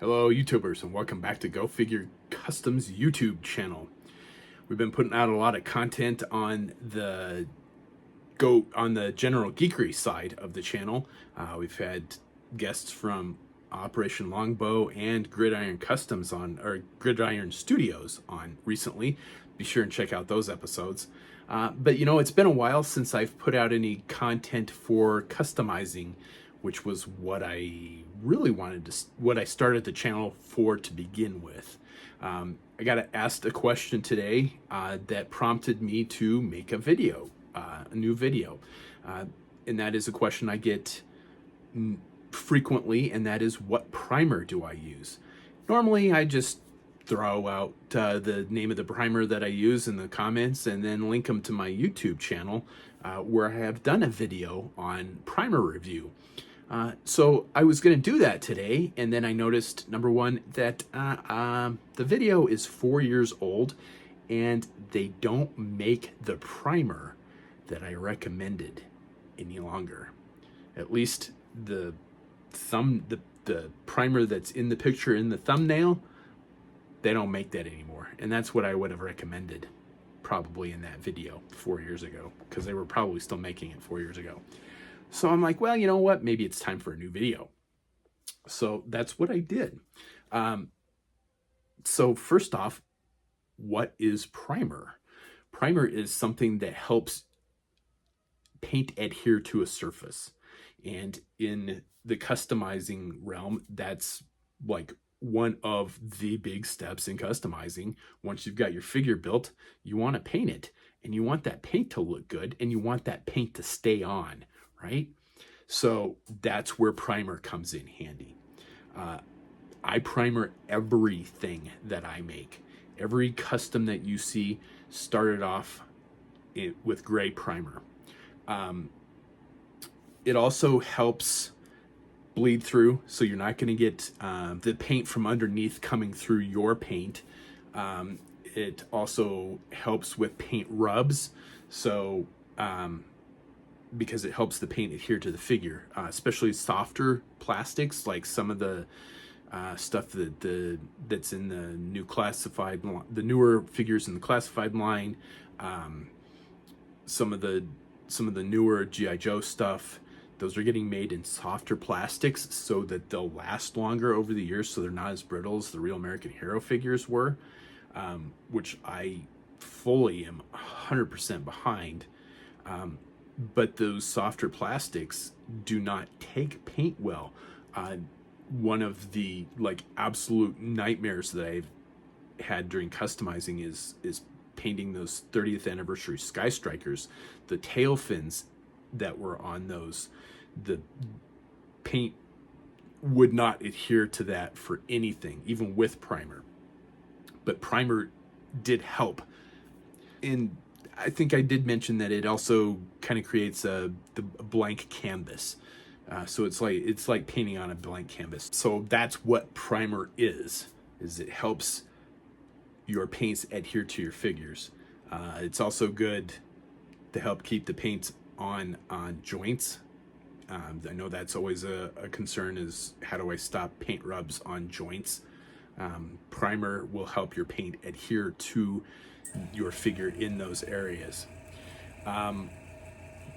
Hello YouTubers, and welcome back to Go Figure Customs YouTube channel. We've been putting out a lot of content on the general geekery side of the channel. We've had guests from Operation Longbow and Gridiron Customs or Gridiron Studios on recently. Be sure and check out those episodes. But you know, it's been a while since I've put out any content for customizing, which was what I really wanted to, what I started the channel for to begin with. I got asked a question today that prompted me to make a video, a new video. And that is a question I get frequently, and that is, what primer do I use? Normally, I just throw out the name of the primer that I use in the comments and then link them to my YouTube channel where I have done a video on primer review. So I was going to do that today, and then I noticed, number one, that the video is 4 years old and they don't make the primer that I recommended any longer. At least the primer that's in the picture in the thumbnail, they don't make that anymore. And that's what I would have recommended probably in that video 4 years ago, because they were probably still making it 4 years ago. So I'm like, well, you know what? Maybe it's time for a new video. So that's what I did. So first off, what is primer? Primer is something that helps paint adhere to a surface. And in the customizing realm, that's like one of the big steps in customizing. Once you've got your figure built, you want to paint it, and you want that paint to look good, and you want that paint to stay on, right? So that's where primer comes in handy. I primer everything that I make. Every custom that you see started off with gray primer. It also helps bleed through, so you're not going to get the paint from underneath coming through your paint. It also helps with paint rubs, so because it helps the paint adhere to the figure, especially softer plastics, like some of the stuff that's in the newer figures in the classified line, some of the newer G.I. Joe stuff. Those are getting made in softer plastics so that they'll last longer over the years, so they're not as brittle as the real American Hero figures were, which I fully am 100% behind. But those softer plastics do not take paint well. One of the absolute nightmares that I've had during customizing is painting those 30th anniversary Sky Strikers. The tail fins that were on those, the paint would not adhere to that for anything, even with primer. But primer did help. And I think I did mention that it also kind of creates the blank canvas. So it's like painting on a blank canvas. So that's what primer is it helps your paints adhere to your figures. It's also good to help keep the paints on joints. I know that's always a concern, is how do I stop paint rubs on joints? Primer will help your paint adhere to your figure in those areas.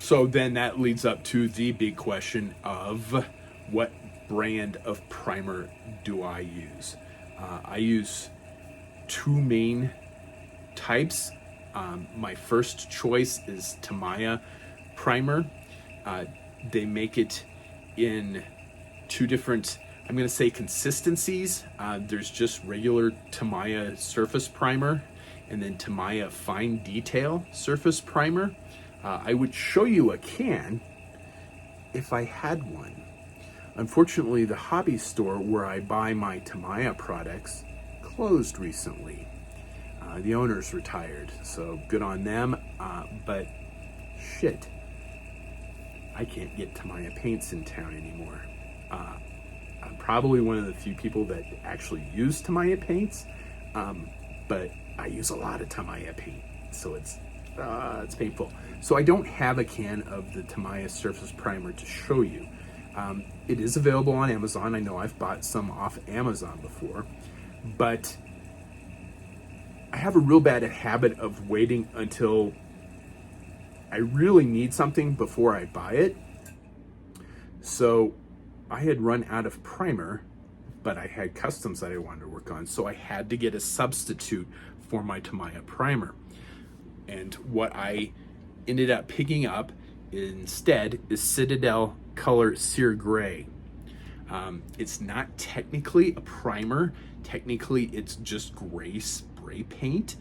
So then that leads up to the big question of, what brand of primer do I use? I use two main types. My first choice is Tamiya primer. They make it in two different, I'm going to say, consistencies. There's just regular Tamiya surface primer, and then Tamiya fine detail surface primer. I would show you a can if I had one. Unfortunately, the hobby store where I buy my Tamiya products closed recently. The owners retired, so good on them. But shit, I can't get Tamiya paints in town anymore. I'm probably one of the few people that actually use Tamiya paints, but I use a lot of Tamiya paint, so it's painful. So I don't have a can of the Tamiya surface primer to show you. It is available on Amazon. I know I've bought some off Amazon before, but I have a real bad habit of waiting until I really need something before I buy it. So I had run out of primer, but I had customs that I wanted to work on. So I had to get a substitute for my Tamiya primer. And what I ended up picking up instead is Citadel Color Sear Gray. It's not technically a primer. Technically, it's just gray spray paint.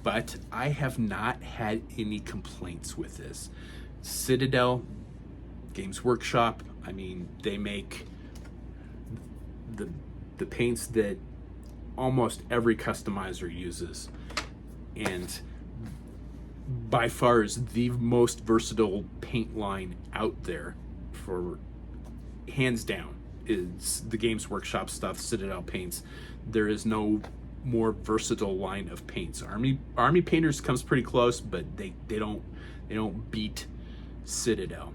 But I have not had any complaints with this. Citadel, Games Workshop, I mean, they make the paints that almost every customizer uses. And by far is the most versatile paint line out there, for hands down, is the Games Workshop stuff, Citadel paints. There is no more versatile line of paints. Army Painters comes pretty close, but they don't beat Citadel.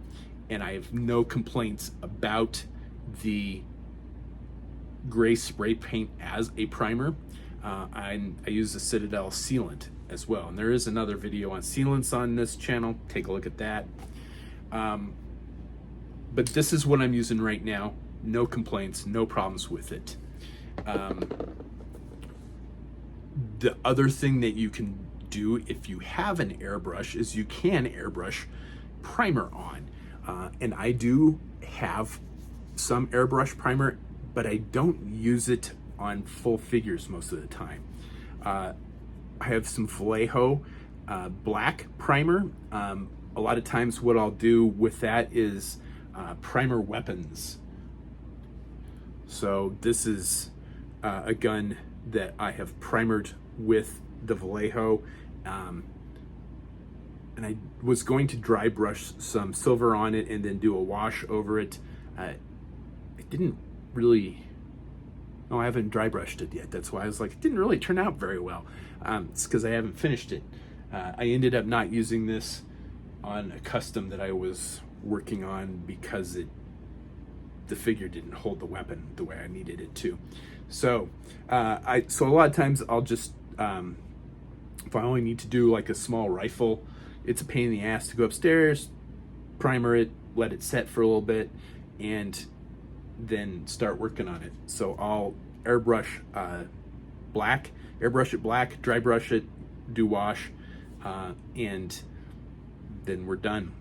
And I have no complaints about the gray spray paint as a primer. I use the Citadel sealant as well, and there is another video on sealants on this channel. Take a look at that. But this is what I'm using right now. No complaints, no problems with it. The other thing that you can do if you have an airbrush is you can airbrush primer on. And I do have some airbrush primer, but I don't use it on full figures most of the time. I have some Vallejo black primer. A lot of times what I'll do with that is primer weapons. So this is a gun that I have primered with the Vallejo. And I was going to dry brush some silver on it and then do a wash over it. It didn't really, no, I haven't dry brushed it yet. That's why I was like, it didn't really turn out very well. It's because I haven't finished it. I ended up not using this on a custom that I was working on because the figure didn't hold the weapon the way I needed it to. So so a lot of times I'll just, if I only need to do like a small rifle, it's a pain in the ass to go upstairs, primer it, let it set for a little bit, and then start working on it. So I'll airbrush it black, dry brush it, do wash, and then we're done.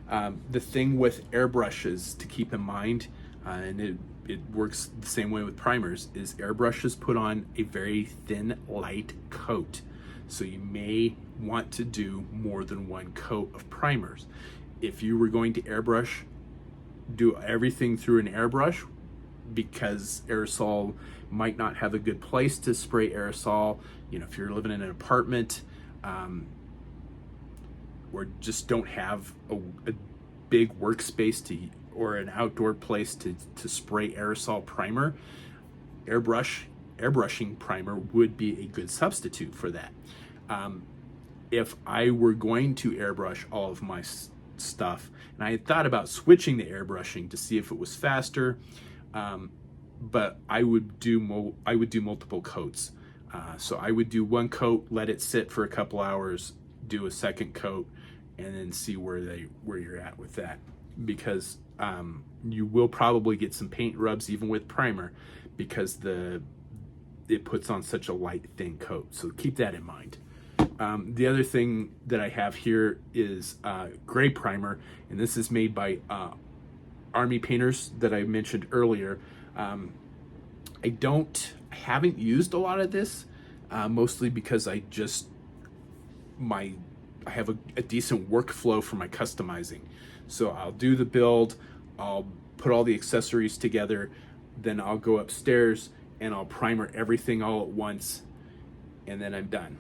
The thing with airbrushes to keep in mind, and it works the same way with primers, is airbrushes put on a very thin, light coat. So you may want to do more than one coat of primers. If you were going to airbrush, do everything through an airbrush, because aerosol might not have a good place to spray aerosol. You know, if you're living in an apartment, or just don't have a big workspace or an outdoor place to spray aerosol primer, airbrushing primer would be a good substitute for that. If I were going to airbrush all of my stuff, and I had thought about switching to airbrushing to see if it was faster, but I would do multiple coats. So I would do one coat, let it sit for a couple hours, do a second coat, and then see where you're at with that. Because you will probably get some paint rubs even with primer, because it puts on such a light, thin coat. So keep that in mind. The other thing that I have here is gray primer, and this is made by Army Painters that I mentioned earlier. I haven't used a lot of this, mostly because I have a decent workflow for my customizing. So I'll do the build, I'll put all the accessories together, then I'll go upstairs and I'll primer everything all at once, and then I'm done.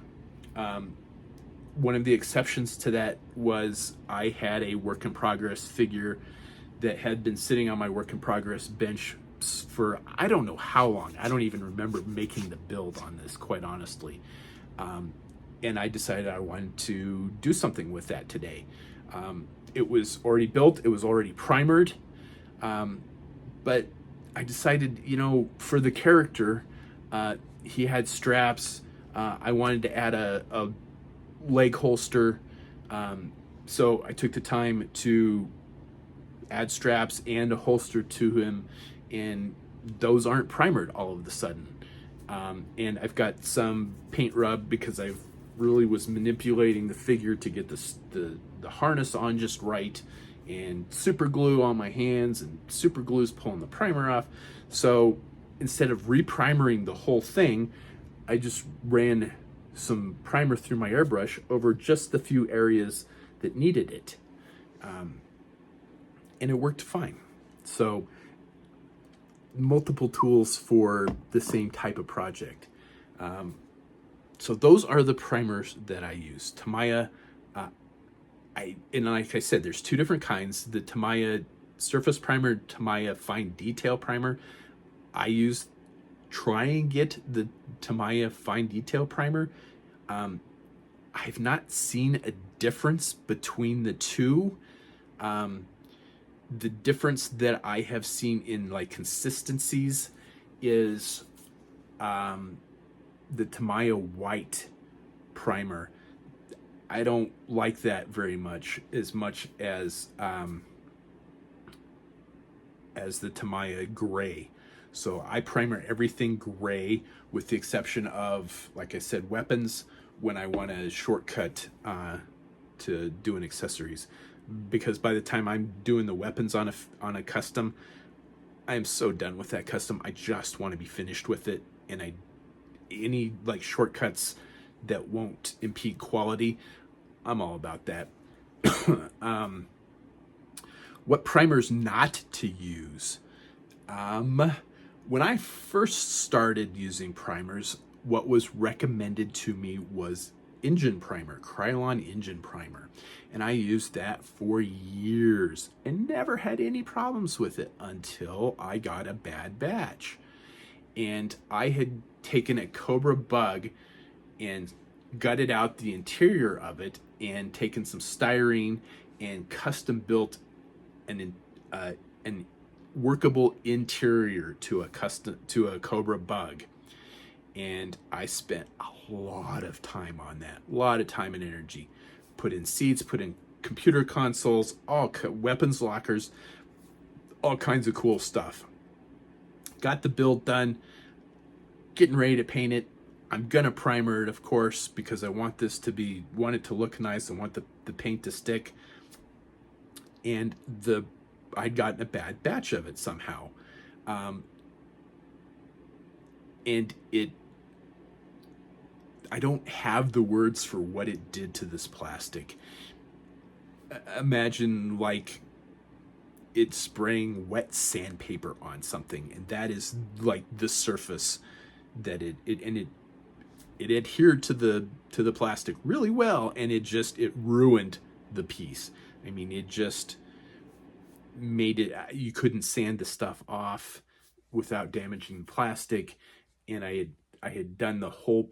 One of the exceptions to that was I had a work in progress figure that had been sitting on my work in progress bench for I don't know how long. I don't even remember making the build on this, quite honestly. And I decided I wanted to do something with that today. It was already built, it was already primered, But I decided, for the character, he had straps. I wanted to add a leg holster. So I took the time to add straps and a holster to him, and those aren't primered all of a sudden. And I've got some paint rub because I really was manipulating the figure to get the harness on just right, and super glue on my hands, and super glue is pulling the primer off. So instead of reprimering the whole thing, I just ran some primer through my airbrush over just the few areas that needed it. And it worked fine. So multiple tools for the same type of project. So those are the primers that I use. Tamiya, and like I said, there's two different kinds. The Tamiya Surface Primer, Tamiya Fine Detail Primer. Try and get the Tamiya Fine Detail Primer. I've not seen a difference between the two. The difference that I have seen in like consistencies is the Tamiya White Primer. I don't like that very much as the Tamiya Gray. So I primer everything gray with the exception of, like I said, weapons when I want a shortcut to doing accessories. Because by the time I'm doing the weapons on a custom, I am so done with that custom. I just want to be finished with it, and any like shortcuts that won't impede quality, I'm all about that. What primers not to use? When I first started using primers, what was recommended to me was engine primer, Krylon engine primer. And I used that for years and never had any problems with it until I got a bad batch. And I had taken a Cobra Bug and gutted out the interior of it and taken some styrene and custom built an workable interior to a Cobra Bug. And I spent a lot of time on that, a lot of time and energy. Put in seats, put in computer consoles, weapons lockers, all kinds of cool stuff. Got the build done, getting ready to paint it. I'm gonna primer it, of course, because I want it to look nice. I want the paint to stick. And I'd gotten a bad batch of it somehow. And I don't have the words for what it did to this plastic. Imagine like it's spraying wet sandpaper on something, and that is like the surface that it adhered to the plastic really well, and it ruined the piece. I mean, it just made it, you couldn't sand the stuff off without damaging the plastic. And I had done the whole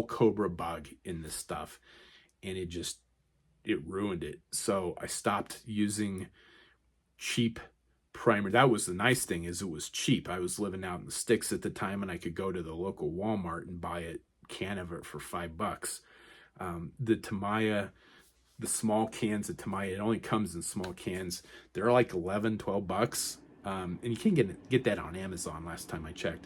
Cobra Bug in this stuff, and it ruined it. So I stopped using cheap primer. That was the nice thing, is it was cheap. I was living out in the sticks at the time, and I could go to the local Walmart and buy a can of it for $5. The Tamiya, the small cans of Tamiya, it only comes in small cans. They're like $11-12. And you can get that on Amazon last time I checked.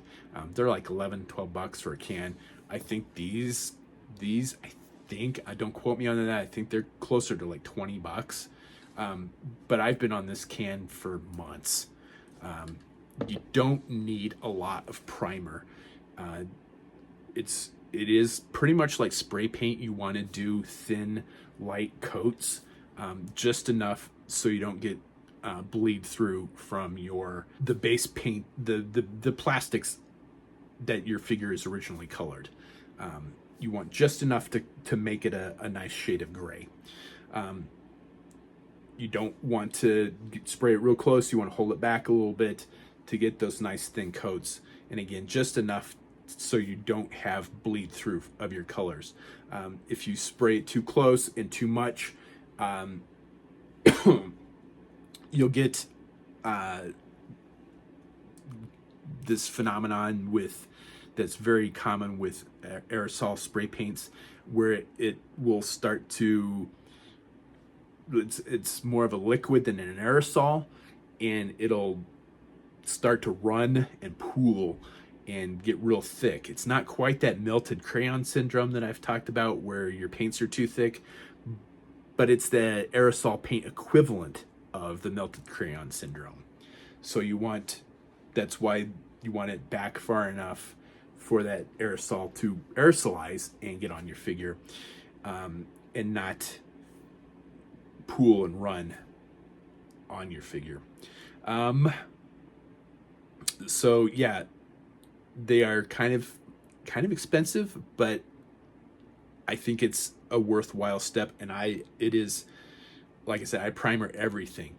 They're like $11-12 for a can. I think these don't quote me on that, I think they're closer to like $20. But I've been on this can for months. You don't need a lot of primer. It is pretty much like spray paint. You want to do thin, light coats, just enough so you don't get bleed through from the base paint, the plastics that your figure is originally colored. You want just enough to make it a nice shade of gray. You don't want to spray it real close. You want to hold it back a little bit to get those nice thin coats. And again, just enough so you don't have bleed through of your colors. If you spray it too close and too much, you'll get this phenomenon with that's very common with aerosol spray paints, where it will start to, it's more of a liquid than an aerosol, and it'll start to run and pool and get real thick. It's not quite that melted crayon syndrome that I've talked about where your paints are too thick, but it's the aerosol paint equivalent of the melted crayon syndrome. So that's why you want it back far enough for that aerosol to aerosolize and get on your figure, and not pool and run on your figure. So yeah, they are kind of expensive, but I think it's a worthwhile step. And it is, like I said, I primer everything.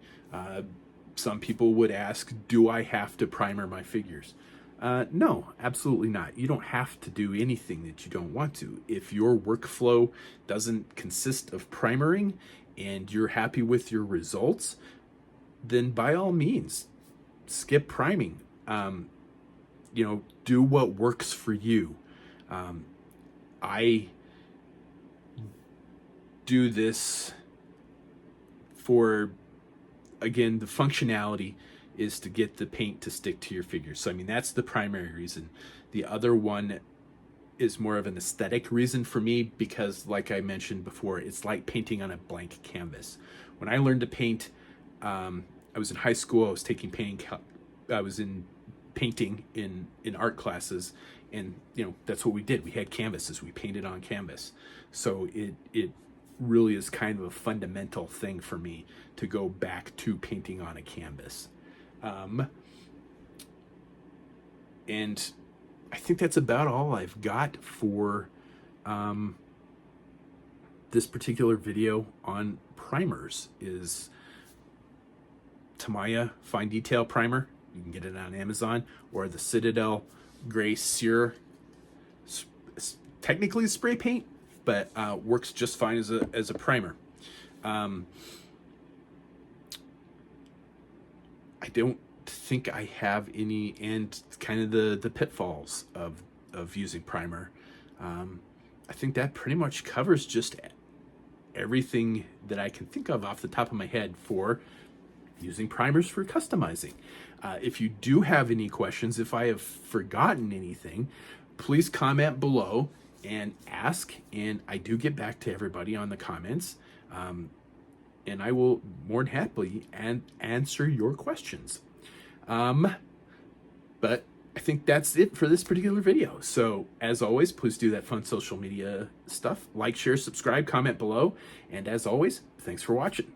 Some people would ask, do I have to primer my figures? No, absolutely not. You don't have to do anything that you don't want to. If your workflow doesn't consist of primering and you're happy with your results, then by all means, skip priming. Do what works for you. I do this for, again, the functionality is to get the paint to stick to your figure. So, I mean, that's the primary reason. The other one is more of an aesthetic reason for me because, like I mentioned before, it's like painting on a blank canvas. When I learned to paint, I was in high school. I was taking painting. I was in painting in art classes, and that's what we did. We had canvases. We painted on canvas. So it really is kind of a fundamental thing for me to go back to painting on a canvas. And I think that's about all I've got for this particular video on primers. Is Tamiya Fine Detail Primer. You can get it on Amazon, or the Citadel Gray Sear. Technically a spray paint, but works just fine as a primer. I don't think I have any, and kind of the pitfalls of using primer. I think that pretty much covers just everything that I can think of off the top of my head for using primers for customizing. If you do have any questions, if I have forgotten anything, please comment below and ask, and I do get back to everybody on the comments, and I will more than happily answer your questions. But I think that's it for this particular video. So as always, please do that fun social media stuff. Like, share, subscribe, comment below, and as always, thanks for watching.